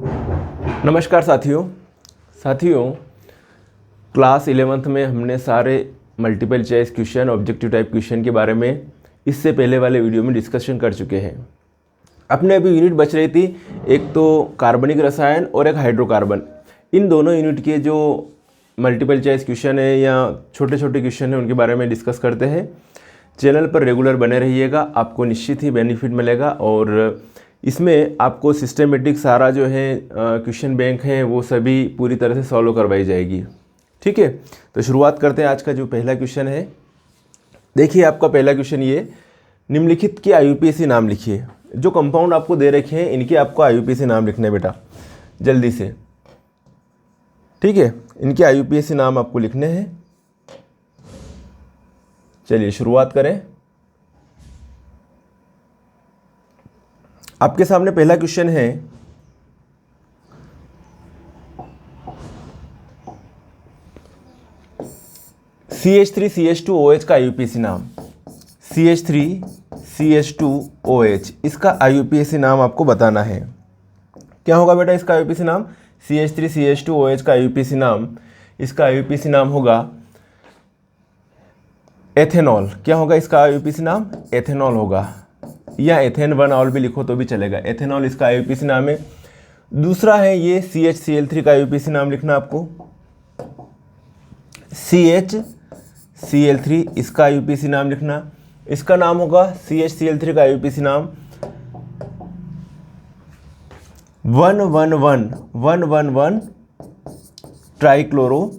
नमस्कार साथियों class 11th में हमने सारे multiple choice question objective type question के बारे में इससे पहले वाले वीडियो में डिस्कशन कर चुके हैं। अपने अभी यूनिट बच रही थी, एक तो कार्बनिक रसायन और एक हाइड्रोकार्बन। इन दोनों यूनिट के जो मल्टीपल चॉइस क्वेश्चन है या छोटे छोटे क्वेश्चन हैं उनके बारे में डिस्कस करते हैं। चैनल पर रेगुलर बने रहिएगा, आपको निश्चित ही बेनिफिट मिलेगा और इसमें आपको सिस्टमेटिक सारा जो है क्वेश्चन बैंक है वो सभी पूरी तरह से सॉल्व करवाई जाएगी। ठीक है, तो शुरुआत करते हैं। आज का जो पहला क्वेश्चन है, देखिए आपका पहला क्वेश्चन ये, निम्नलिखित के आईयूपीएसी नाम लिखिए। जो कंपाउंड आपको दे रखे हैं इनके आपको आईयूपीएसी नाम लिखने बेटा जल्दी से। ठीक है, इनके आईयूपीएसी नाम आपको लिखने हैं। चलिए शुरुआत करें। आपके सामने पहला क्वेश्चन है, CH3CH2OH का आईयूपीएसी नाम। CH3CH2OH इसका आईयूपीएसी नाम आपको बताना है। क्या होगा बेटा इसका आईयूपीएसी नाम? CH3CH2OH का आईयूपीएसी नाम, इसका आईयूपीएसी नाम होगा एथेनॉल। क्या होगा इसका आईयूपीएसी नाम? एथेनॉल होगा, या एथेन 1 ऑल भी लिखो तो भी चलेगा। एथेनॉल इसका आईयूपीएसी नाम है। दूसरा है ये CHCl3 का आईयूपीएसी नाम लिखना आपको। CHCl3 इसका आईयूपीएसी नाम लिखना। इसका नाम होगा CHCl3 का आईयूपीएसी नाम 111 ट्राइक्लोरो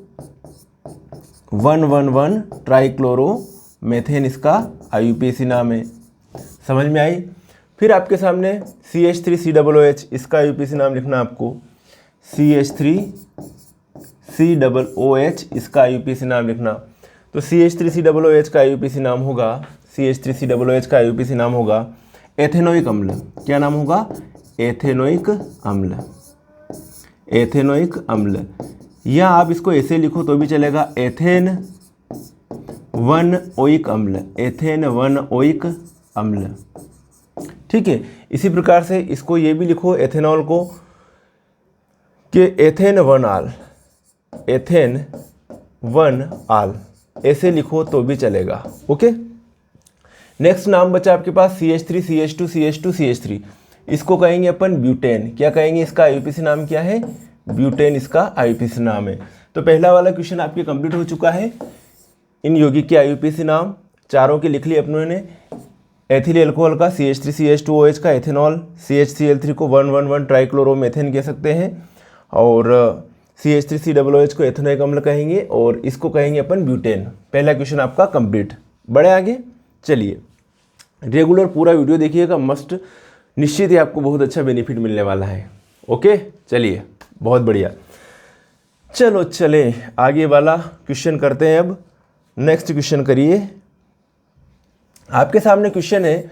111 ट्राइक्लोरो मेथेन इसका आईयूपीएसी नाम है। समझ में आई? फिर आपके सामने CH3COOH इसका आईयूपीएसी नाम लिखना आपको। CH3COOH इसका आईयूपीएसी नाम लिखना। तो CH3COOH का आईयूपीएसी नाम होगा, CH3COOH का आईयूपीएसी नाम होगा एथेनोइक अम्ल। क्या नाम होगा? एथेनोइक अम्ल। एथेनोइक अम्ल, या आप इसको ऐसे लिखो तो भी चलेगा, एथेन 1 ओइक अम्ल। एथेन 1 ओइक अम्ल। ठीक है, इसी प्रकार से इसको ये भी लिखो एथेनॉल को कि एथेन 1 आल। एथेन 1 आल ऐसे लिखो तो भी चलेगा। ओके, नेक्स्ट नाम बचा आपके पास CH3CH2CH2CH3। इसको कहेंगे अपन ब्यूटेन। क्या कहेंगे? इसका आईयूपीएसी नाम क्या है? ब्यूटेन इसका आईयूपीएसी नाम है। तो पहला वाला क्वेश्चन आपके कंप्लीट हो चुका है। इन यौगिक के आईयूपीएसी नाम चारों के लिख लिए अपनों ने। एथिल अल्कोहल का CH3CH2OH का एथेनॉल, CHCl3 को 111 ट्राइक्लोरोमेथेन कह सकते हैं, और CH3COOH को एथेनोइक अम्ल कहेंगे, और इसको कहेंगे अपन ब्यूटेन। पहला क्वेश्चन आपका कंप्लीट। बड़े आगे चलिए, रेगुलर पूरा वीडियो देखिएगा, मस्ट, निश्चित ही आपको बहुत अच्छा बेनिफिट मिलने वाला है। ओके, चलिए बहुत बढ़िया। चलो चले आगे वाला क्वेश्चन करते हैं। अब नेक्स्ट क्वेश्चन करिए। आपके सामने क्वेश्चन है,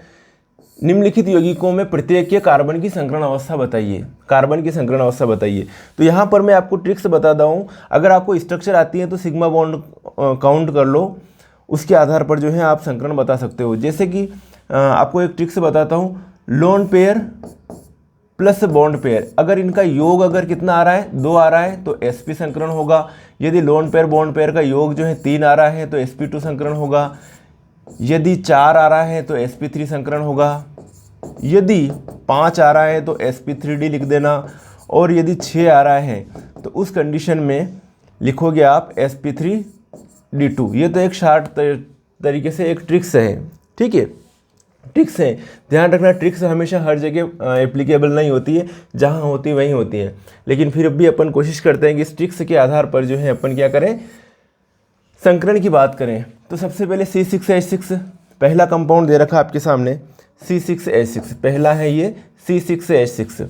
निम्नलिखित यौगिकों में प्रत्येक के कार्बन की संकरण अवस्था बताइए। कार्बन की संकरण अवस्था बताइए। तो यहाँ पर मैं आपको ट्रिक्स बता दूँ। अगर आपको स्ट्रक्चर आती है तो सिग्मा बॉन्ड काउंट कर लो, उसके आधार पर जो है आप संकरण बता सकते हो। जैसे कि आपको एक ट्रिक्स बताता हूँ, lone pair plus bond pair, अगर इनका योग अगर कितना आ रहा है? 2 आ रहा है तो sp संकरण होगा। यदि लोन पेयर बॉन्ड पेयर का योग जो है 3 आ रहा है तो sp2 संकरण होगा। यदि 4 आ रहा है तो sp3 संकरण होगा। यदि 5 आ रहा है तो sp3d लिख देना, और यदि 6 आ रहा है तो उस कंडीशन में लिखोगे आप sp3d2। ये तो एक शार्ट तरीके से एक ट्रिक्स है। ठीक है, ट्रिक्स है, ध्यान रखना। ट्रिक्स हमेशा हर जगह एप्लीकेबल नहीं होती है, जहाँ होती है वहीं होती है, लेकिन फिर भी अपन कोशिश करते हैं कि इस ट्रिक्स के आधार पर जो है अपन क्या करें, संकरण की बात करें। तो सबसे पहले C6H6 पहला कंपाउंड दे रखा आपके सामने, C6H6 पहला है ये C6H6।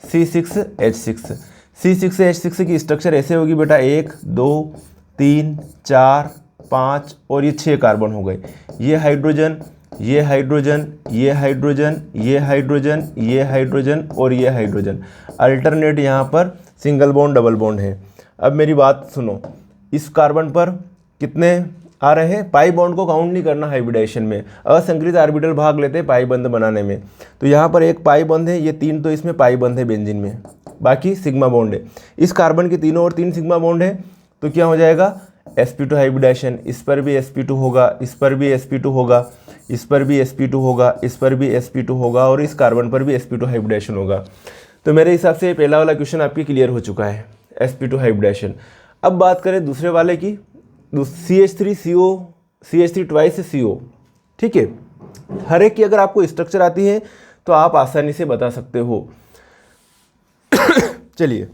C6H6 C6H6 की स्ट्रक्चर ऐसे होगी बेटा, 1 2 3 4 5 और ये 6 कार्बन हो गए। ये हाइड्रोजन, ये हाइड्रोजन, ये हाइड्रोजन, ये हाइड्रोजन, ये हाइड्रोजन और ये हाइड्रोजन। अल्टरनेट यहाँ पर सिंगल बॉन्ड डबल बॉन्ड है। अब मेरी बात सुनो, इस कार्बन पर कितने आ रहे हैं? पाई बॉन्ड को काउंट नहीं करना हाइब्रिडाइजेशन में, असंकृत ऑर्बिटल भाग लेते हैं पाई बंध बनाने में। तो यहाँ पर एक पाई बंध है, ये 3 तो इसमें पाई बंध है बेंजीन में। बाकी सिग्मा बॉन्ड है। इस कार्बन के तीनों और 3 सिग्मा बॉन्ड है, तो क्या हो जाएगा sp2 हाइब्रिडाइजेशन, इस पर भी sp2 होगा, इस पर भी sp2 होगा, इस पर भी sp2 होगा, इस पर भी sp2 होगा और इस कार्बन पर भी sp2 हाइब्रिडाइजेशन होगा। तो मेरे हिसाब से पहला वाला क्वेश्चन आपकी क्लियर हो चुका है, sp2 हाइब्रिडाइजेशन। अब बात करें दूसरे वाले की, CH3CO, CH3 ट्वाइस CO, ठीक है। हर एक की अगर आपको स्ट्रक्चर आती है तो आप आसानी से बता सकते हो। चलिए,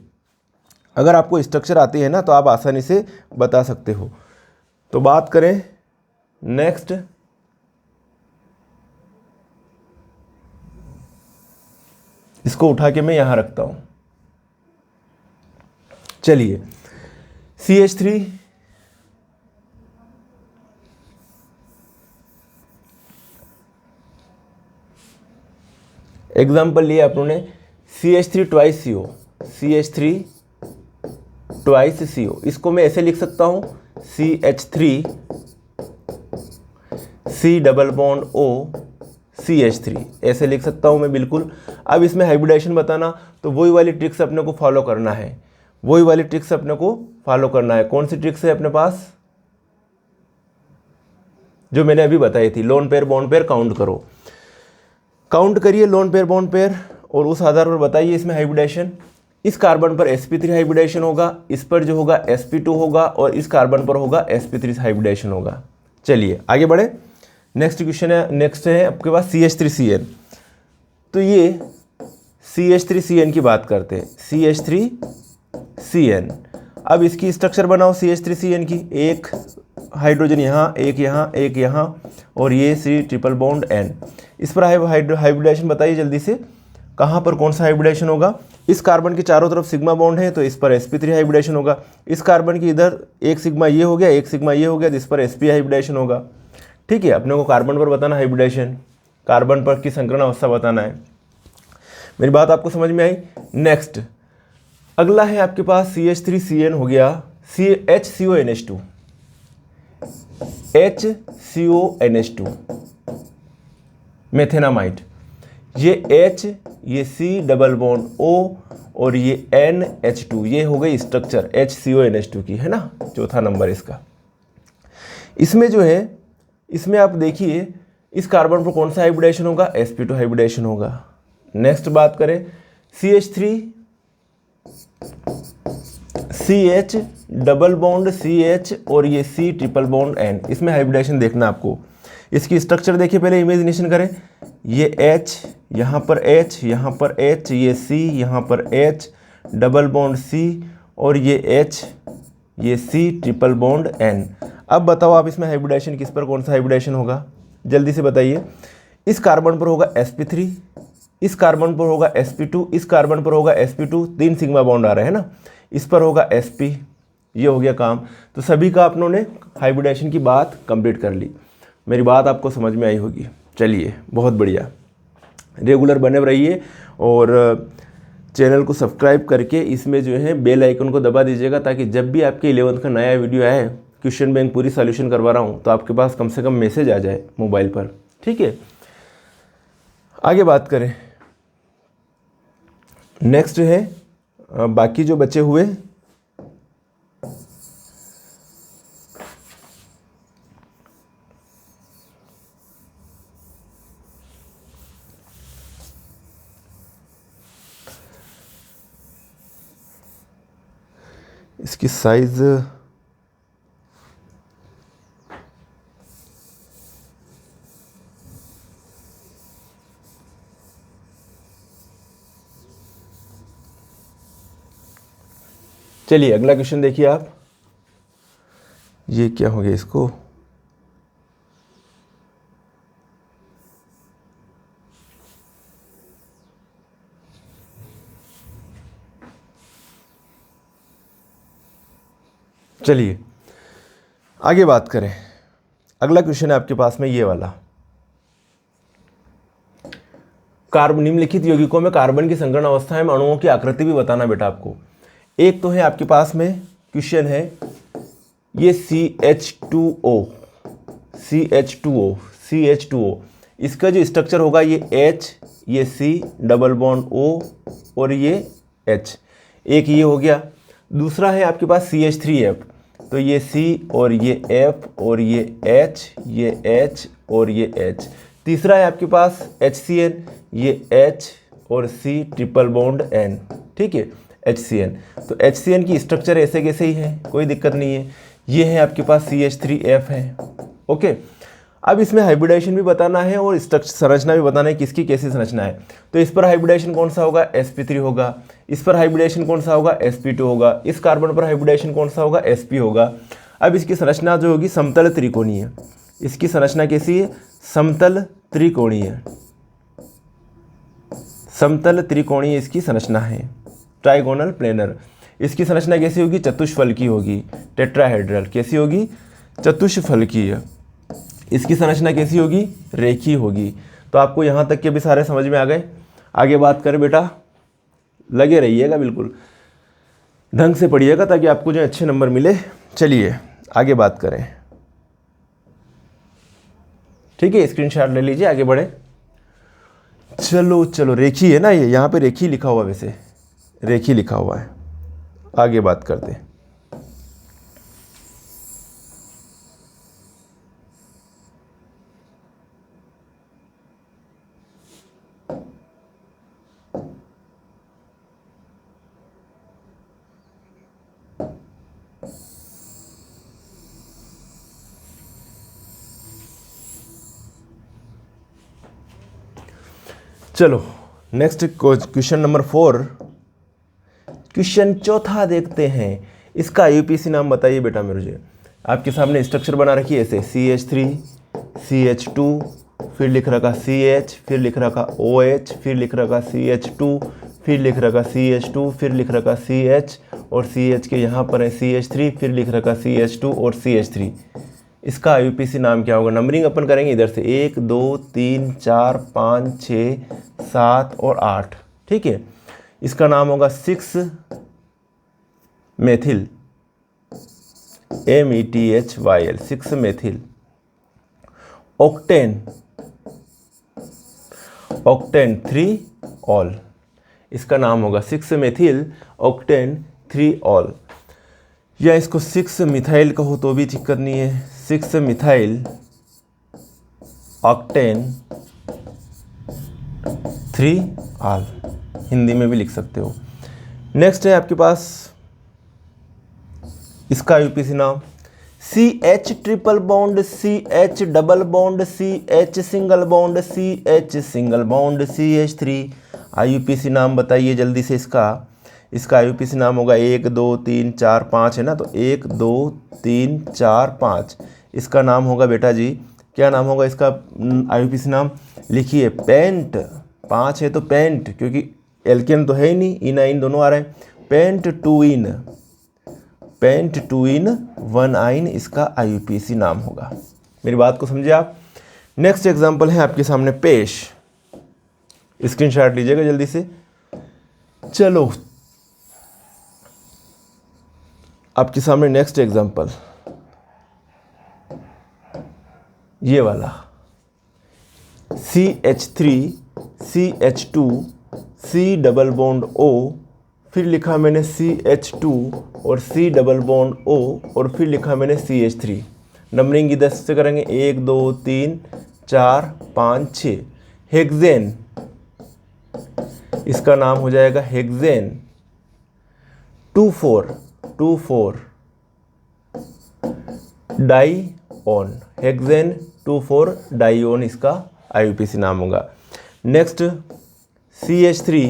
अगर आपको स्ट्रक्चर आती है ना तो आप आसानी से बता सकते हो। तो बात करें नेक्स्ट, इसको उठा के मैं यहां रखता हूं। चलिए, CH3 एग्जाम्पल लिया अपने CH3 twice CO, CH3 twice CO, इसको मैं ऐसे लिख सकता हूं CH3 C double bond O CH3, ऐसे लिख सकता हूं मैं बिल्कुल। अब इसमें हाइब्रिडाइजेशन बताना तो वही वाली ट्रिक्स अपने को फॉलो करना है, वही वाली ट्रिक्स अपने को फॉलो करना है। कौन सी ट्रिक्स है अपने पास? जो मैंने अभी बताई थी, lone pair bond pair count करो, काउंट करिए लोन पेयर बॉन्ड पेयर और उस आधार पर बताइए इसमें हाइब्रिडाइजेशन। इस कार्बन पर sp3 हाइब्रिडाइजेशन होगा, इस पर जो होगा sp2 होगा और इस कार्बन पर होगा sp3 हाइब्रिडाइजेशन होगा। चलिए आगे बढ़े, नेक्स्ट क्वेश्चन है, नेक्स्ट है आपके पास CH3CN। तो ये CH3CN की बात करते हैं, CH3CN। अब इसकी स्ट्रक्चर बनाओ CH3CN की, एक हाइड्रोजन यहाँ, एक यहाँ, एक यहाँ और ये C ट्रिपल बॉन्ड N। इस पर हाइब्रिडाइजेशन बताइए जल्दी से, कहाँ पर कौन सा हाइब्रिडाइजेशन होगा? इस कार्बन के चारों तरफ सिग्मा बॉन्ड है तो इस पर sp3 हाइब्रिडाइजेशन होगा। इस कार्बन की इधर एक सिग्मा ये हो गया, एक सिग्मा ये हो गया, तो इस पर sp हाइब्रिडाइजेशन होगा। ठीक है, अपने को कार्बन पर बताना हाइब्रिडाइजेशन, कार्बन पर की संकरण अवस्था बताना है। मेरी बात आपको समझ में आई? नेक्स्ट अगला है आपके पास CH3CN हो गया, HCONH2, HCONH2 मेथेनामाइट। ये H, ये C डबल बॉन्ड O और ये NH2, ये हो गई स्ट्रक्चर HCONH2 की, है ना, चौथा नंबर इसका। इसमें जो है, इसमें आप देखिए इस कार्बन पर कौन सा हाइब्रिडाइजेशन होगा? sp2 हाइब्रिडाइजेशन होगा। नेक्स्ट बात करें CH डबल बॉन्ड CH और ये C ट्रिपल बॉन्ड N, इसमें हाइब्रिडाइजेशन देखना आपको। इसकी स्ट्रक्चर देखिए, पहले इमेजिनेशन करें, ये H, यहाँ पर H, यहाँ पर H, ये C, यहाँ पर H डबल बॉन्ड C और ये H, ये C ट्रिपल बॉन्ड N। अब बताओ आप इसमें हाइब्रिडाइजेशन किस पर, कौन सा हाइब्रिडाइजेशन होगा? जल्दी से बताइए। इस कार्बन पर होगा sp3, इस कार्बन पर होगा sp2, इस कार्बन पर होगा sp2, 3 सिग्मा बॉन्ड आ रहे हैं ना, इस पर होगा sp। ये हो गया काम। तो सभी का अपनों ने हाइब्रिडाइजेशन की बात कंप्लीट कर ली। मेरी बात आपको समझ में आई होगी। चलिए, बहुत बढ़िया, रेगुलर बने रहिए और चैनल को सब्सक्राइब करके इसमें जो है बेल आइकन को दबा दीजिएगा, ताकि जब भी आपके 11th का नया वीडियो आए, क्वेश्चन बैंक पूरी सॉल्यूशन करवा रहा हूँ, तो आपके पास कम से कम मैसेज आ जाए मोबाइल पर। ठीक है, आगे बात करें। नेक्स्ट है बाकी जो बचे हुए, इसकी साइज चलिए अगला क्वेश्चन देखिए आप, ये क्या हो गया इसको, चलिए आगे बात करें। अगला क्वेश्चन है आपके पास में ये वाला, कार्बन निम्नलिखित यौगिकों में कार्बन की संकरण अवस्था में अणुओं की आकृति भी बताना बेटा आपको। एक तो है आपके पास में क्वेश्चन है ये CH2O, इसका जो स्ट्रक्चर होगा ये H, ये C डबल बॉन्ड O और ये H, एक ये हो गया। दूसरा है आपके पास CH3F, तो ये C और ये F और ये H, ये H और ये H। तीसरा है आपके पास HCN, ये H और C ट्रिपल बॉन्ड N, ठीक है, HCN। तो HCN की स्ट्रक्चर ऐसे कैसे ही है, कोई दिक्कत नहीं है। ये है आपके पास CH3F है, ओके। अब इसमें हाइब्रिडाइजेशन भी बताना है और स्ट्रक्चर संरचना भी बताना है किसकी कैसी संरचना है। तो इस पर हाइब्रिडाइजेशन कौन सा होगा, sp3 होगा। इस पर हाइब्रिडाइजेशन कौन सा होगा, sp2 होगा। इस कार्बन पर हाइब्रिडाइजेशन कौन सा होगा, sp होगा। अब इसकी संरचना जो होगी समतल त्रिकोणीय, इसकी संरचना कैसी है, समतल त्रिकोणीय, समतल त्रिकोणीय इसकी संरचना है, ट्राइगोनल प्लेनर। इसकी संरचना कैसी होगी, चतुष्फलकी होगी, टेट्राहेड्रल। कैसी होगी, चतुष्फलकीय। इसकी संरचना कैसी होगी, रेखीय होगी। तो आपको यहाँ तक के भी सारे समझ में आ गए। आगे बात करें बेटा, लगे रहिएगा, बिल्कुल ढंग से पढ़िएगा ताकि आपको जो अच्छे नंबर मिले। चलिए आगे बात करें, ठीक है, स्क्रीनशॉट ले लीजिए, आगे बढ़े। चलो चलो, रेखी है ना ये, यहाँ पे रेखी लिखा हुआ, वैसे रेखी लिखा हुआ है। आगे बात करते हैं। चलो नेक्स्ट क्वेश्चन नंबर 4, क्वेश्चन चौथा देखते हैं। इसका IUPAC नाम बताइए बेटा मुझे। आपके सामने स्ट्रक्चर बना रखी है ऐसे, CH3, CH2, फिर लिख रखा CH, फिर लिख रखा OH, फिर लिख रखा CH2, फिर लिख रखा CH2, फिर लिख रखा CH और CH के यहाँ पर है CH3, फिर लिख रखा CH2 और CH3। इसका IUPAC नाम क्या होगा। नंबरिंग अपन करेंगे इधर से 1 2 3 4 5 6 7 और 8, ठीक है। इसका नाम होगा 6 methyl, METHYL, 6 methyl octane, octane 3 all. इसका नाम होगा 6 मेथिल ऑक्टेन 3 ऑल, या इसको 6 मिथाइल कहो तो भी दिक्कत नहीं है, 6 मिथाइल ऑक्टेन 3 ऑल, हिंदी में भी लिख सकते हो। नेक्स्ट है आपके पास इसका IUPAC नाम, CH triple bond, CH double bond, CH single bond, CH single bond, CH3। IUPAC नाम बताइए जल्दी से इसका। इसका IUPAC नाम होगा 1 2 3 4 5 है ना, तो 1 2 3 4 5। इसका नाम होगा बेटा जी, क्या नाम होगा इसका IUPAC नाम, लिखिए पेंट। 5 है तो पेंट, क्योंकि एल्केन तो है ही नहीं, इनाइन दोनों आ रहे हैं। पेंट 2 इन, पेंट 2 इन 1 आइन इसका IUPAC नाम होगा। मेरी बात को समझे आप। नेक्स्ट एग्जांपल है आपके सामने पेश, स्क्रीनशॉट लीजिएगा जल्दी से। चलो आपके सामने नेक्स्ट एग्जांपल ये वाला, CH3 CH2 C double bond O, फिर लिखा मैंने CH2 और C डबल बॉन्ड O और फिर लिखा मैंने CH3। नंबरिंग इधर से करेंगे 1 2 3 4 5 6। हेक्सेन, इसका नाम हो जाएगा हेक्सेन 2,4 डाईओन, हेक्सेन 2,4 डाईओन इसका IUPAC नाम होगा। Next CH3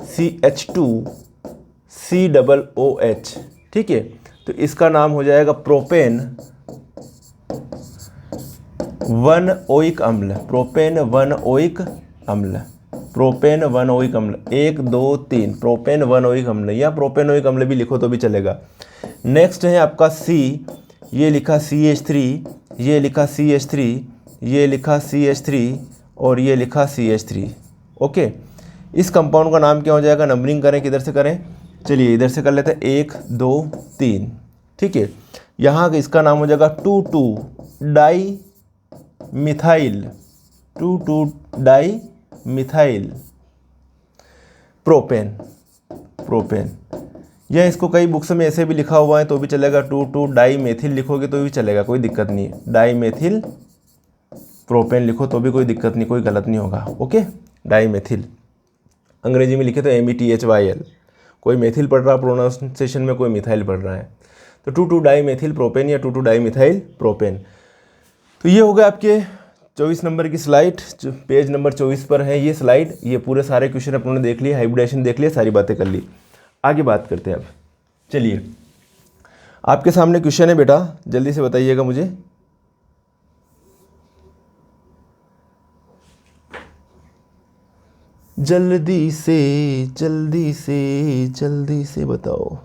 CH2 C double OH, ठीक है, तो इसका नाम हो जाएगा प्रोपेन 1 ओइक अम्ल, प्रोपेन 1 ओइक अम्ल, प्रोपेन 1 ओइक अम्ल 1 2 3, प्रोपेन 1 ओइक अम्ल या प्रोपेनोइक अम्ल भी लिखो तो भी चलेगा। नेक्स्ट है आपका C, ये लिखा CH3, ये लिखा CH3, ये लिखा CH3 और ये लिखा CH3, ओके। इस कंपाउंड का नाम क्या हो जाएगा, नंबरिंग करें किधर से करें, चलिए इधर से कर लेते हैं 1 2 3, ठीक है। यहाँ इसका नाम हो जाएगा 2,2 di methyl, 2,2 di methyl propane, propane, या इसको कई बुक्स में ऐसे भी लिखा हुआ है तो भी चलेगा, 2,2 डाई मेथिल लिखोगे तो भी चलेगा, कोई दिक्कत नहीं है। डाई मेथिल प्रोपेन लिखो तो भी कोई दिक्कत नहीं, कोई गलत नहीं होगा। ओके, डाई मेथिल, अंग्रेजी में लिखे तो METHYL, कोई मेथिल पढ़ रहा प्रोनाउंसिएशन में, कोई मिथाइल पढ़ रहा है, तो 2,2 डाई मेथिल प्रोपेन या 2,2 डाई मिथाइल प्रोपेन। तो ये हो गया आपके 24 नंबर की स्लाइड, जो पेज नंबर 24 पर है ये स्लाइड। ये पूरे सारे क्वेश्चन अपनों ने देख लिए, हाइब्रिडेशन देख लिया, सारी बातें कर ली। आगे बात करते हैं अब। चलिए, आपके सामने क्वेश्चन है बेटा, जल्दी से बताइएगा मुझे। जल्दी से जल्दी से जल्दी से बताओ।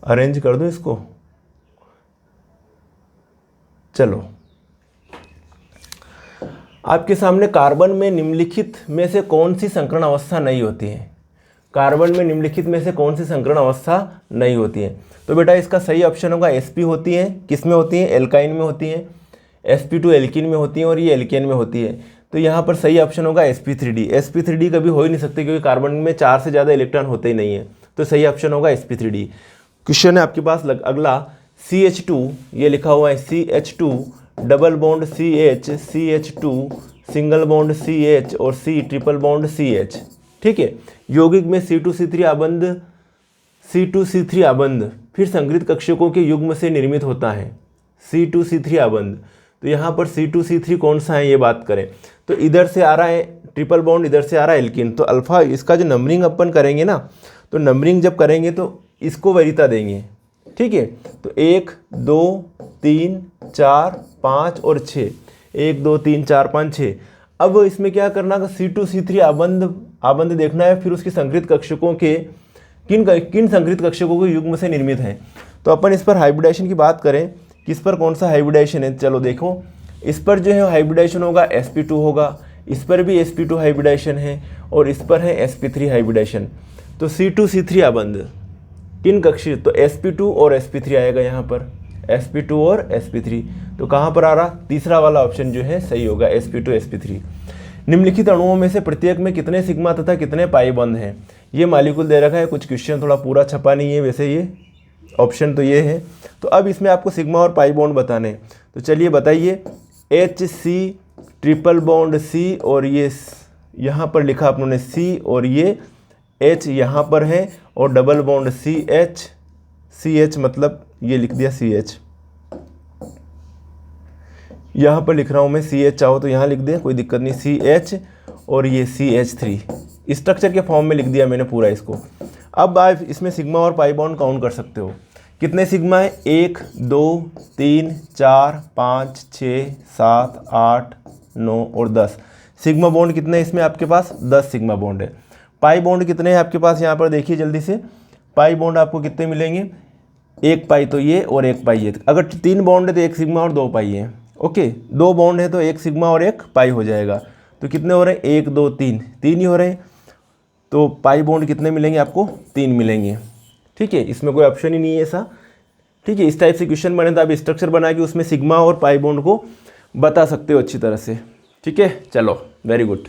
अरेंज कर दो इसको। चलो, आपके सामने कार्बन में निम्नलिखित में से कौन सी संकरण अवस्था नहीं होती है? कार्बन में निम्नलिखित में से कौन सी संकरण अवस्था नहीं होती है? तो बेटा इसका सही ऑप्शन होगा sp होती है। किस में होती है? एल्काइन में होती है। sp2 एल्किन में होती है और ये एल्केन में होती है। तो यहाँ पर सही ऑप्शन होगा sp3d। sp3d कभी हो ही नहीं सकते क्योंकि कार्बन में 4 से ज़्यादा इलेक्ट्रॉन होते ही नहीं है, तो सही ऑप्शन होगा sp3d। क्वेश्चन है आपके पास अगला, CH2, ये लिखा हुआ है CH2 double bond CH, CH2 single bond CH और C ट्रिपल बॉन्ड CH। ठीक है, यौगिक में C2C3 आबंध, C2C3 आबंध फिर संगृहीत कक्षकों के युग्म से निर्मित होता है। C2C3 आबंध, तो यहाँ पर C2C3 कौन सा है ये बात करें तो इधर से आ रहा है ट्रिपल बॉन्ड, इधर से आ रहा है एल्किन, तो अल्फा इसका जो नंबरिंग अपन करेंगे ना, तो नंबरिंग जब करेंगे तो इसको वरीयता देंगे। ठीक है, तो 1 2 3 4 5 और 6, 1 2 3 4 5 6। अब इसमें क्या करना है, C2C3 आबंध देखना है, फिर उसकी संगृहीत कक्षकों के किन संगृहीत कक्षकों के युग्म से निर्मित है। तो अपन इस पर हाइब्रिडेशन की बात करें, किस पर कौन सा हाइब्रिडेशन है, चलो देखो, इस पर जो है हाइब्रिडेशन होगा sp2 होगा, इस पर भी sp2 हाइब्रिडेशन है और इस पर है sp3 हाइब्रिडेशन। तो C2C3 आबंध किन कक्षीय, तो sp2 और sp3 आएगा यहाँ पर, sp2 और sp3। तो कहाँ पर आ रहा, तीसरा वाला ऑप्शन जो है सही होगा, sp2 sp3। निम्नलिखित अणुओं में से प्रत्येक में कितने सिग्मा तथा कितने पाई बंध हैं? ये मालिक्यूल दे रखा है, कुछ क्वेश्चन थोड़ा पूरा छपा नहीं है, वैसे ये ऑप्शन तो ये है। तो अब इसमें आपको सिग्मा और पाई बॉन्ड बताने हैं, तो चलिए बताइए। HC ट्रिपल बॉन्ड C और ये यहाँ पर लिखा आप लोगों ने C और ये H यहाँ पर है और डबल बॉन्ड CH मतलब ये लिख दिया CH, यहाँ पर लिख रहा हूँ मैं CH, चाहो तो यहाँ लिख दें, कोई दिक्कत नहीं, CH और ये CH3 स्ट्रक्चर के फॉर्म में लिख दिया मैंने पूरा इसको। अब आप इसमें सिग्मा और पाई बॉन्ड काउंट कर सकते हो। कितने सिग्मा है, 1 2 3 4 5 6 7 8 9 और 10 सिग्मा बॉन्ड कितने इसमें आपके पास, 10 सिग्मा बॉन्ड है। पाई बॉन्ड कितने हैं आपके पास, यहाँ पर देखिए जल्दी से, पाई बॉन्ड आपको कितने मिलेंगे, 1 पाई तो ये और 1 पाई ये। अगर 3 बॉन्ड है तो 1 सिग्मा और 2 पाई है। ओके, 2 बॉन्ड है तो 1 सिग्मा और 1 पाई हो जाएगा। तो कितने हो रहे हैं, 1 2 3, 3 ही हो रहे हैं। तो पाई बॉन्ड कितने मिलेंगे आपको, 3 मिलेंगे। ठीक है, इसमें कोई ऑप्शन ही नहीं है ऐसा। ठीक है, इस टाइप से क्वेश्चन बने तो आप स्ट्रक्चर बना के उसमें सिग्मा और पाई बॉन्ड को बता सकते हो अच्छी तरह से। ठीक है, चलो वेरी गुड,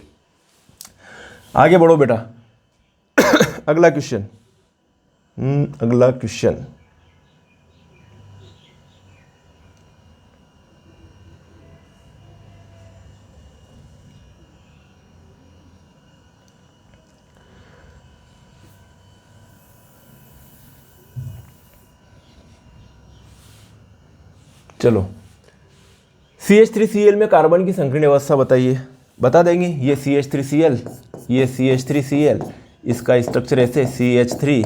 आगे बढ़ो बेटा। अगला क्वेश्चन, अगला क्वेश्चन, चलो CH3Cl में कार्बन की संकीर्ण अवस्था बताइए। बता देंगे, ये CH3Cl, ये CH3Cl, इसका स्ट्रक्चर ऐसे CH3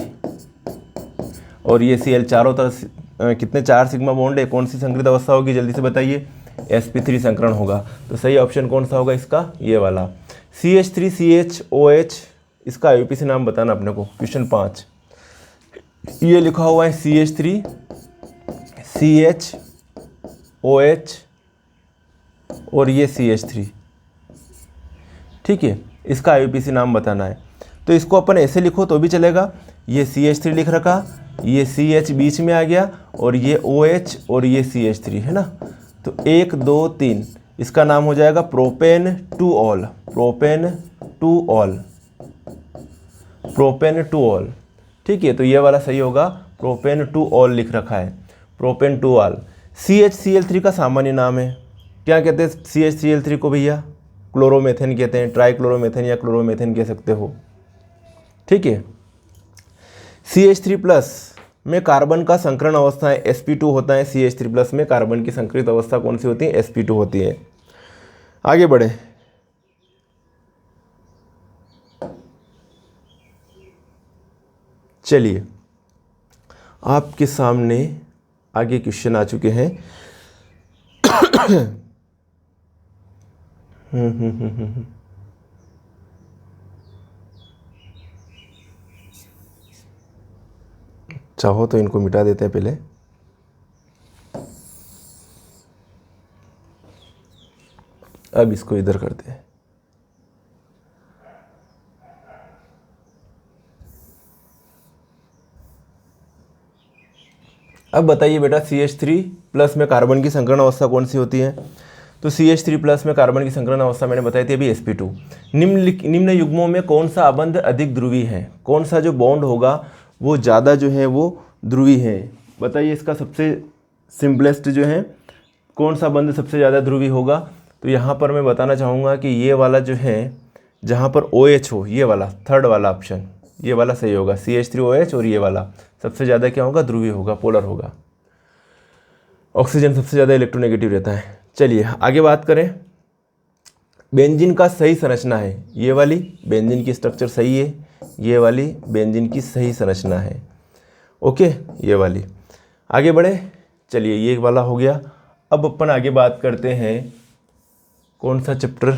और ये Cl, चारों तरफ कितने 4 सिग्मा बॉन्ड है, कौन सी संकीर्ण अवस्था होगी जल्दी से बताइए, sp3 संकरण होगा। तो सही ऑप्शन कौन सा होगा इसका, ये वाला CH3CHOH, इसका IUPAC नाम बताना अपने को। क्वेश्चन 5, ये लिखा हुआ है CH3CHOH और ये CH3। ठीक है, इसका IUPAC नाम बताना है। तो इसको अपन ऐसे लिखो तो भी चलेगा, ये CH3 लिख रखा, ये CH बीच में आ गया और ये OH और ये CH3 है ना। तो 1 2 3 इसका नाम हो जाएगा propane two all, propane two all, propane two all. ठीक है, तो ये वाला सही होगा, प्रोपेन टू ऑल लिख रखा है, प्रोपेन टू ऑल। CHCl3 का सामान्य नाम है, क्या कहते हैं CHCl3 को भैया? क्लोरोमेथेन कहते हैं, ट्राइक्लोरोमेथेन या क्लोरोमेथेन कह सकते हो। ठीक है, CH3+ में कार्बन का संकरण अवस्था है sp2 होता है। CH3+ में कार्बन की संकरित अवस्था कौन सी होती है? sp2 होती है। आगे बढ़े, चलिए आपके सामने आगे क्वेश्चन आ चुके हैं। चाहो तो इनको मिटा देते हैं पहले। अब इसको इधर करते हैं। अब बताइए बेटा, CH3+ में कार्बन की संकरण अवस्था कौन सी होती है? तो CH3+ में कार्बन की संकरण अवस्था मैंने बताई थी अभी sp2। निम्न युग्मों में कौन सा अबंध अधिक ध्रुवी है? कौन सा जो बॉन्ड होगा वो ज़्यादा जो है वो ध्रुवी है? बताइए, इसका सबसे सिंपलेस्ट जो है कौन सा बंध सबसे ज़्यादा ध्रुवी होगा? तो यहाँ पर मैं बताना चाहूँगा कि ये वाला जो है जहाँ पर OH हो, ये वाला थर्ड वाला ऑप्शन, ये वाला सही होगा। CH3OH और ये वाला सबसे ज़्यादा क्या होगा? ध्रुवी होगा, पोलर होगा। ऑक्सीजन सबसे ज़्यादा इलेक्ट्रोनेगेटिव रहता है। चलिए आगे बात करें। बेंजीन का सही संरचना है, ये वाली बेंजीन की स्ट्रक्चर सही है, ये वाली बेंजीन की सही संरचना है। ओके, ये वाली। आगे बढ़े, चलिए ये वाला हो गया। अब अपन आगे बात करते हैं, कौन सा चैप्टर?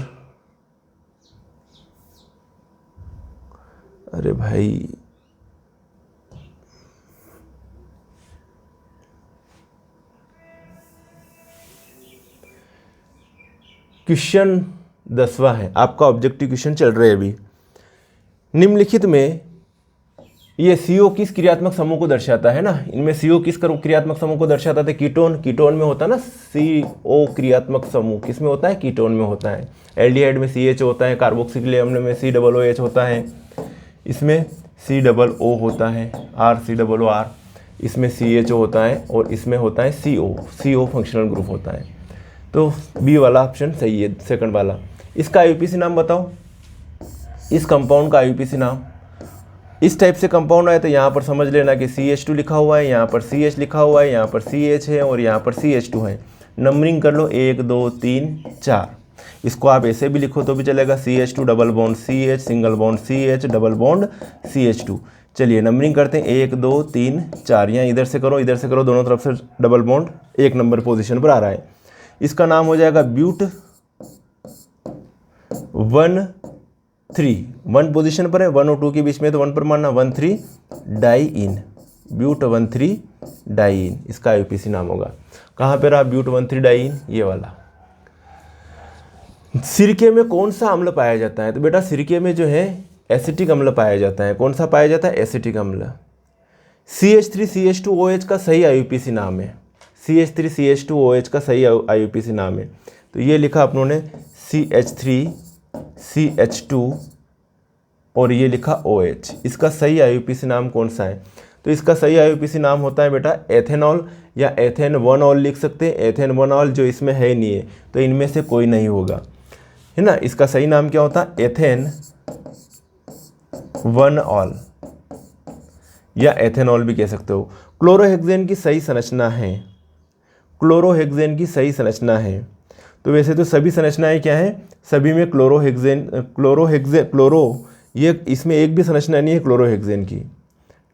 अरे भाई, क्वेश्चन 10वां है आपका, ऑब्जेक्टिव क्वेश्चन चल रहे हैं अभी। निम्नलिखित में ये CO किस क्रियात्मक समूह को दर्शाता है ना? इनमें CO किस क्रियात्मक समूह को दर्शाता है? कीटोन, कीटोन में होता है ना CO क्रियात्मक समूह, किस में होता है? कीटोन में होता है। एल्डिहाइड में CH होता है, कार्बोक्सिलिक अम्ल में COOH होता है, इसमें COO होता है, RCOR, इसमें CHO होता है और इसमें होता है CO फंक्शनल ग्रुप होता है। तो बी वाला ऑप्शन सही है, सेकंड वाला। इसका IUPAC नाम बताओ, इस कंपाउंड का IUPAC नाम। इस टाइप से कंपाउंड आए तो यहाँ पर समझ लेना कि CH2 लिखा हुआ है, यहाँ पर CH लिखा हुआ है, यहाँ पर CH है और यहाँ पर CH2 है। नंबरिंग कर लो 1 2 3 4। इसको आप ऐसे भी लिखो तो भी चलेगा, CH2 double bond CH, single bond CH, double bond CH2। चलिए नंबरिंग करते हैं 1 2 3 4। यहाँ इधर से करो, इधर से करो, दोनों तरफ से डबल बॉन्ड 1 नंबर पोजीशन पर आ रहा है। इसका नाम हो जाएगा ब्यूट 1 पोजीशन पर है, 1 और 2 के बीच में तो 1 पर मानना, 1,3 डाइइन, ब्यूट 1,3 डाइइन इसका IUPAC नाम होगा। कहाँ पे रहा ब्यूट 1,3 डाइइन? ये वाला। सिरके में कौन सा अम्ल पाया जाता है? तो बेटा सिरके में जो है एसिटिक अम्ल पाया जाता है। कौन सा पाया जाता है? एसिटिक अम्ल। CH3CH2OH का सही IUPAC नाम है, CH3CH2OH का सही IUPAC नाम है। तो ये लिखा अपनों ने CH3CH2 और ये लिखा OH। इसका सही IUPAC नाम कौन सा है? तो इसका सही IUPAC नाम होता है बेटा एथेनॉल या एथेन 1 ऑल लिख सकते हैं। एथेन 1 ऑल जो इसमें है नहीं है तो इनमें से कोई नहीं होगा, है ना। इसका सही नाम क्या होता है? एथेन 1 ऑल या एथेनॉल भी कह सकते हो। क्लोरोहेक्सेन की सही संरचना है, क्लोरोहेक्सेन की सही संरचना है। तो वैसे तो सभी संरचनाएं क्या है? सभी में क्लोरो ये इसमें एक भी संरचना नहीं है क्लोरोहेक्सेन की।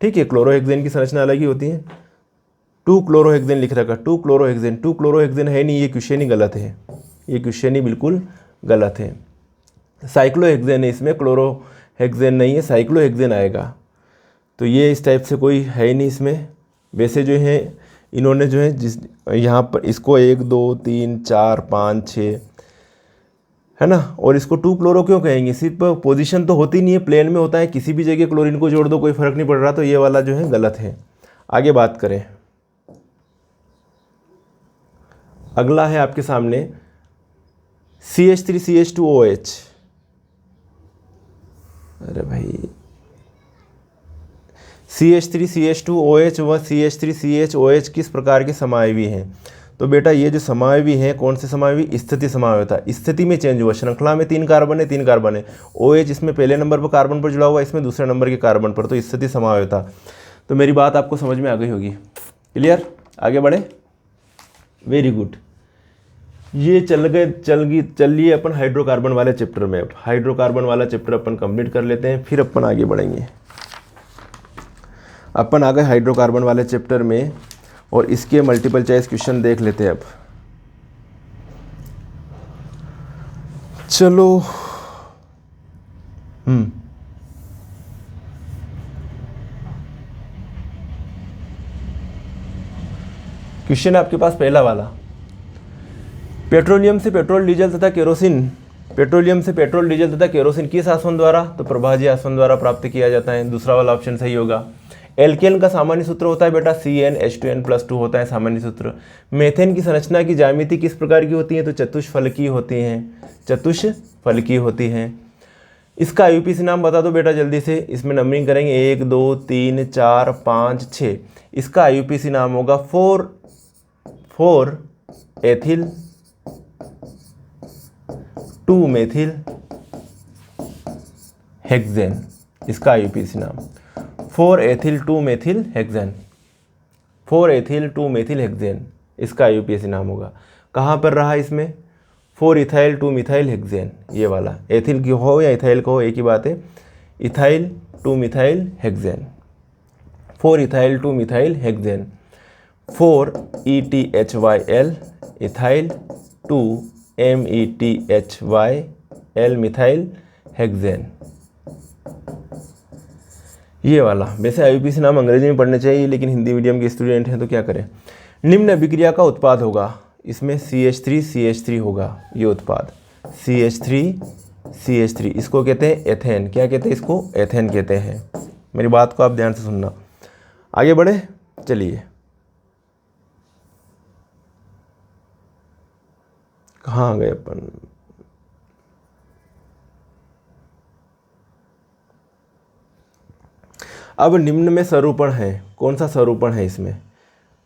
ठीक है, क्लोरोहेक्सेन की संरचना अलग ही होती है। 2 क्लोरोहेक्सेन लिख रखा, 2 क्लोरोहेक्सेन है नहीं, ये क्वेश्चन ही गलत है, ये क्वेश्चन ही बिल्कुल गलत है। साइक्लोहेक्सेन है, इसमें क्लोरोहेक्सेन नहीं है, साइक्लोहेक्सेन आएगा। तो ये इस टाइप से कोई है ही नहीं इसमें। वैसे जो है इन्होंने जो है जिस यहाँ पर इसको 1 2 3 4 5 6 है ना, और इसको 2 क्लोरो क्यों कहेंगे? सिर्फ पोजीशन तो होती नहीं है, प्लेन में होता है, किसी भी जगह क्लोरीन को जोड़ दो कोई फर्क नहीं पड़ रहा, तो ये वाला जो है गलत है। आगे बात करें, अगला है आपके सामने CH3CH2OH। अरे भाई CH3CH2OH व CH3CHOH किस प्रकार के समायवी हैं? तो बेटा ये जो समायवी हैं कौन से समायवी? स्थिति समायवता, स्थिति में चेंज हुआ। श्रृंखला में 3 कार्बन है, 3 कार्बन है, OH इसमें पहले नंबर पर कार्बन पर जुड़ा हुआ, इसमें दूसरे नंबर के कार्बन पर, तो स्थिति समायवता। तो मेरी बात आपको समझ में आ गई होगी। क्लियर? आगे बढ़े, वेरी गुड। ये चलिए अपन हाइड्रोकार्बन वाले चैप्टर में। अब हाइड्रोकार्बन वाला चैप्टर अपन कंप्लीट कर लेते हैं, फिर अपन आगे बढ़ेंगे। अपन आ गए हाइड्रोकार्बन वाले चैप्टर में और इसके मल्टीपल चॉइस क्वेश्चन देख लेते हैं अब। चलो क्वेश्चन है आपके पास पहला वाला, पेट्रोलियम से पेट्रोल डीजल तथा केरोसिन, पेट्रोलियम से पेट्रोल डीजल तथा केरोसिन किस आसवन द्वारा? तो प्रभाजी आसवन द्वारा प्राप्त किया जाता है। दूसरा वाला ऑप्शन सही होगा। एल्केन का सामान्य सूत्र होता है बेटा CnH2n+2 होता है सामान्य सूत्र। मेथेन की संरचना की ज्यामिति किस प्रकार की होती है? तो चतुष्फलकी होती हैं, चतुष्फलकी होती हैं। इसका IUPAC नाम बता दो बेटा जल्दी से, इसमें नंबरिंग करेंगे 1 2 3 4 5 6। इसका IUPAC नाम होगा 4 एथिल 2 मेथिल हेक्सेन। इसका IUPAC नाम 4 ethyl 2 methyl hexane, 4 ethyl 2 methyl hexane इसका IUPAC नाम होगा। कहाँ पर रहा इसमें? 4 इथाइल 2 मिथाइल हेक्सेन, ये वाला। एथिल की हो या इथाइल को हो एक ही बात है। Ethyl 2 methyl hexane, 4 ethyl 2 methyl hexane, 4 ETHYL ethyl 2 METHYL methyl hexane, ये वाला। वैसे IUPAC नाम अंग्रेजी में पढ़ने चाहिए, लेकिन हिंदी मीडियम के स्टूडेंट हैं तो क्या करें। निम्न अभिक्रिया का उत्पाद होगा, इसमें CH3CH3 होगा ये उत्पाद, CH3CH3। इसको कहते हैं एथेन। क्या कहते हैं इसको? एथेन कहते हैं। मेरी बात को आप ध्यान से सुनना। आगे बढ़े, चलिए कहाँ आ गए अपन? अब निम्न में स्वरूपण है, कौन सा स्वरूपण है इसमें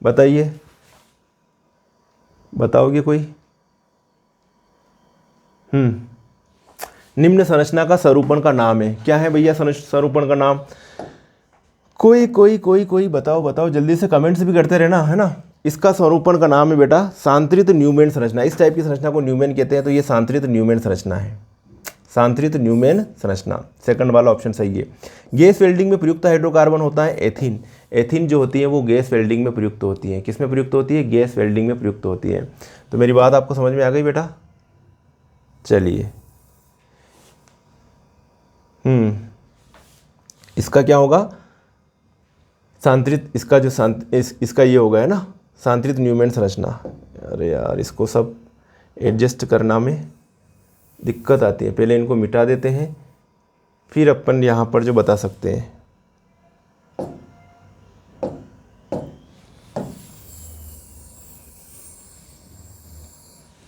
बताइए, बताओगे कोई? निम्न संरचना का स्वरूपण का नाम है, क्या है भैया स्वरूपण का नाम? कोई बताओ जल्दी से, कमेंट्स भी करते रहना, है ना। इसका स्वरूपण का नाम है बेटा सांत्रित न्यूमैन संरचना। इस टाइप की संरचना को न्यूमैन कहते हैं, तो ये सांत्रित न्यूमैन संरचना है, सांत्रित न्यूमैन संरचना। सेकंड वाला ऑप्शन सही है। गैस वेल्डिंग में प्रयुक्त हाइड्रोकार्बन होता है एथिन। एथिन जो होती है वो गैस वेल्डिंग में प्रयुक्त होती है। किस में प्रयुक्त होती है? गैस वेल्डिंग में प्रयुक्त होती है। तो मेरी बात आपको समझ में आ गई बेटा? चलिए इसका क्या होगा? सांत्रित, इसका जो इसका ये होगा है ना, सांत्रित न्यूमैन संरचना। अरे यार इसको सब एडजस्ट करना में दिक्कत आती है, पहले इनको मिटा देते हैं फिर अपन यहाँ पर जो बता सकते हैं।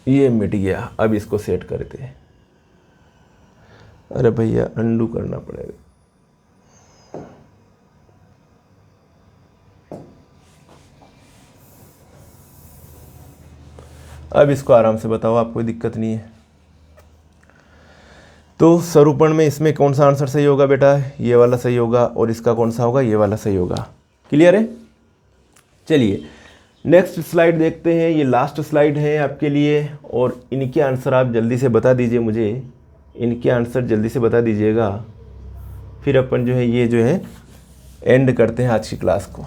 ये मिट गया, अब इसको सेट करते हैं। अरे भैया अंडू करना पड़ेगा। अब इसको आराम से बताओ, आपको कोई दिक्कत नहीं है। तो स्वरूपण में इसमें कौन सा आंसर सही होगा बेटा? ये वाला सही होगा, और इसका कौन सा होगा? ये वाला सही होगा। क्लियर है? चलिए नेक्स्ट स्लाइड देखते हैं। ये लास्ट स्लाइड है आपके लिए, और इनके आंसर आप जल्दी से बता दीजिए मुझे, इनके आंसर जल्दी से बता दीजिएगा, फिर अपन जो है ये जो है एंड करते हैं आज की क्लास को।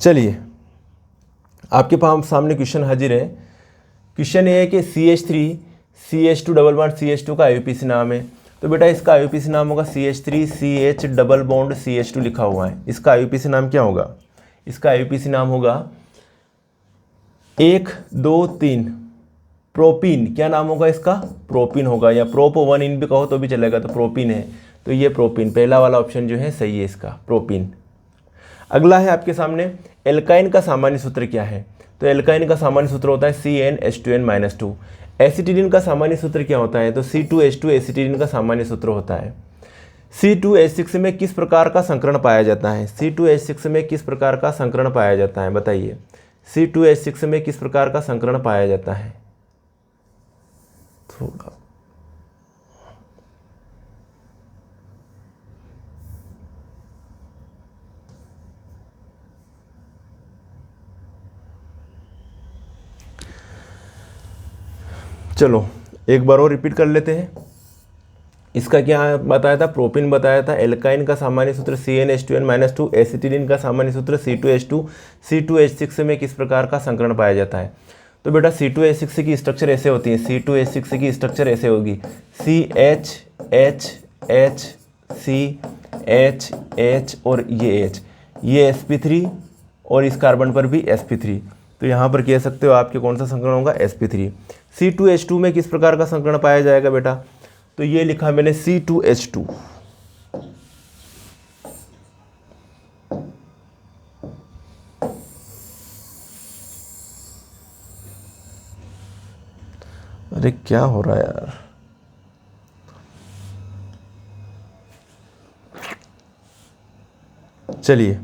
चलिए आपके पास सामने क्वेश्चन हाजिर है। क्वेश्चन ये है कि CH3 CH2 double bond CH2 का IUPAC नाम है। तो बेटा इसका आईयूपीसी नाम होगा CH3CH डबल बॉन्ड CH2 लिखा हुआ है, इसका आईयूपीसी नाम क्या होगा? इसका आईयूपीसी नाम होगा 1 2 3 प्रोपीन। क्या नाम होगा इसका? प्रोपीन होगा, या प्रोप 1 इन भी कहो तो भी चलेगा, तो प्रोपीन है। तो ये प्रोपीन, पहला वाला ऑप्शन जो है सही है इसका, प्रोपीन। अगला है आपके सामने, एल्काइन का सामान्य सूत्र क्या है? तो एल्काइन का सामान्य सूत्र होता है CnH2n-2। एसिटिलीन का सामान्य सूत्र क्या होता है? तो C2H2 एसिटिलीन का सामान्य सूत्र होता है। C2H6 में किस प्रकार का संकरण पाया जाता है? C2H6 में किस प्रकार का संकरण पाया जाता है, बताइए। C2H6 में किस प्रकार का संकरण पाया जाता है? थोड़ा चलो एक बार और रिपीट कर लेते हैं। इसका क्या बताया था? प्रोपीन बताया था। एल्काइन का सामान्य सूत्र CnH2n-2। एसिटिलीन का सामान्य सूत्र C2H2। C2H6 में किस प्रकार का संकरण पाया जाता है? तो बेटा C2H6 की स्ट्रक्चर ऐसे होती है, C2H6 की स्ट्रक्चर ऐसे होगी, CH और ये H, ये sp3 और इस कार्बन पर भी sp3। तो यहाँ पर कह सकते हो आपके कौन सा संकरण होगा? sp3। C2H2 में किस प्रकार का संकरण पाया जाएगा बेटा? तो ये लिखा मैंने C2H2। अरे क्या हो रहा है यार? चलिए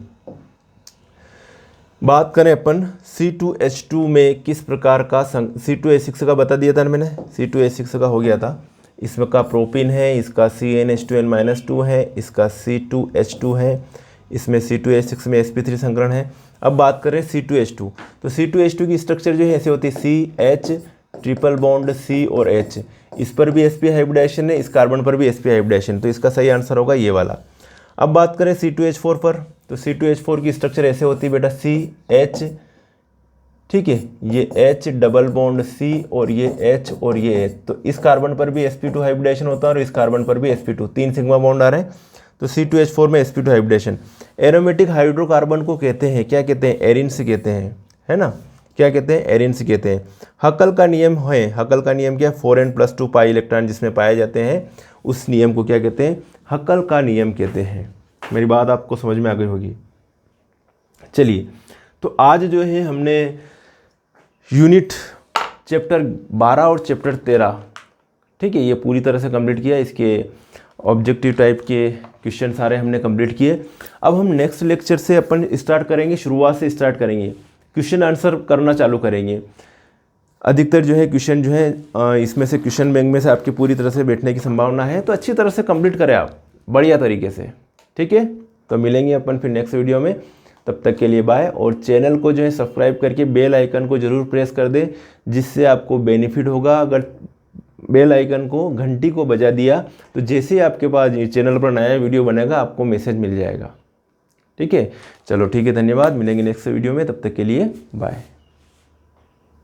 बात करें अपन C2H2 में किस प्रकार का C2H6 का बता दिया था मैंने, C2H6 का हो गया था। इसका प्रोपीन है, इसका CnH2n-2 है, इसका C2H2 है, इसमें C2H6 में sp3 संकरण है। अब बात करें C2H2, तो C2H2 की स्ट्रक्चर जो है ऐसे होती है, CH ट्रिपल बॉन्ड C और H, इस पर भी sp हाइब्रिडाइजेशन है, इस कार्बन पर भी sp हाइब्रिडाइजेशन, तो इसका सही आंसर होगा ये वाला। अब बात करें C2H4 पर, तो C2H4 की स्ट्रक्चर ऐसे होती है बेटा, CH, ठीक है, ये H डबल बॉन्ड C और ये H और ये H, तो इस कार्बन पर भी sp2 हाइब्रिडेशन होता है और इस कार्बन पर भी sp2, 3 सिग्मा बॉन्ड आ रहे हैं, तो C2H4 में sp2 हाइब्रिडेशन। एरोमेटिक हाइड्रोकार्बन को कहते हैं, क्या कहते हैं? एरिन्स कहते हैं, है ना, क्या कहते हैं? एरिन्स कहते हैं। हकल का नियम है, हकल का नियम क्या? 4n+2 पाई इलेक्ट्रॉन जिसमें पाए जाते हैं, उस नियम को क्या कहते हैं? हकल का नियम कहते हैं। मेरी बात आपको समझ में आ गई होगी। चलिए, तो आज जो है हमने यूनिट चैप्टर 12 और चैप्टर 13, ठीक है, ये पूरी तरह से कंप्लीट किया। इसके ऑब्जेक्टिव टाइप के क्वेश्चन सारे हमने कंप्लीट किए। अब हम नेक्स्ट लेक्चर से अपन स्टार्ट करेंगे, शुरुआत से स्टार्ट करेंगे, क्वेश्चन आंसर करना चालू करेंगे। अधिकतर जो है क्वेश्चन जो है इसमें से क्वेश्चन बैंक में से आपकी पूरी तरह से बैठने की संभावना है, तो अच्छी तरह से कंप्लीट करें आप बढ़िया तरीके से, ठीक है। तो मिलेंगे अपन फिर नेक्स्ट वीडियो में, तब तक के लिए बाय। और चैनल को जो है सब्सक्राइब करके बेल आइकन को ज़रूर प्रेस कर दें, जिससे आपको बेनिफिट होगा। अगर बेल आइकन को, घंटी को बजा दिया, तो जैसे ही आपके पास चैनल पर नया वीडियो बनेगा आपको मैसेज मिल जाएगा, ठीक है। चलो ठीक है, धन्यवाद, मिलेंगे नेक्स्ट वीडियो में, तब तक के लिए बाय।